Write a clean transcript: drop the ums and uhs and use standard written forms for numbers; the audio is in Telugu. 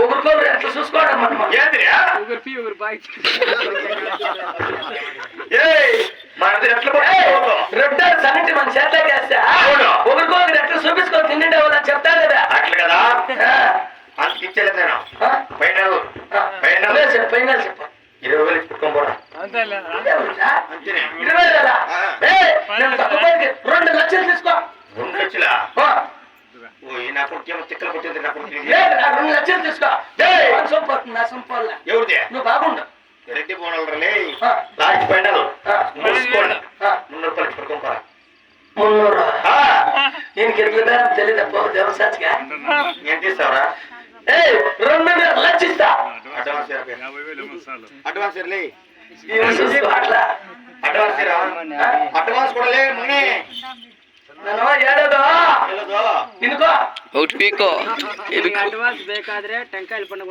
ఒకరికొకరు ఎట్లా చూసుకోవడం మనం ఏంది ఒకరు పీ ఒకరు బాయ్ మనది ఎట్లా రొట్టెలు సంగటి మన చేతకి వేస్తే ఒకరికొకరు ఎట్లా చూపించుకొని తిండి వాళ్ళని చెప్తా కదా అట్లా కదా అంత ఇచ్చేలేదు నేను పైన పైన చెప్పు 20,000 పెట్టుకొని పోరా అంతేలే 2 లక్షలు తీసుకో 2 లక్షలా నా కొడుకేమో చిక్కలు కొట్టింది నా కొడుకు 2 లక్షలు తీసుకో సొంపోతుంది నా సొంపోళ్ళ ఎవరిది నువ్వు బాగుండు రెడ్డి పోనాలే లాస్ట్ ఫైనల్ మూసుకోండి 300 రూపాయలు పెట్టుకొని పోరా 300 దీనికి ఎట్లా తెలియదప్ప దేవసాచిగా ఏం తీస్తావరా 2 లక్షలు ఇస్తా అడ్వాన్స్ లే అట్లా అడ్వాన్స్ కూడా లే మొన్నే ನಾನು ಹೇಳೋದು ಹೇಳೋದು ನಿನ್ಕೋ ಔಟ್ ಪೀಕೋ ಅಡ್ವಾನ್ಸ್ ಬೇಕಾದ್ರೆ ಟೆಂಕಾಯಿ ಪಣ್ಣ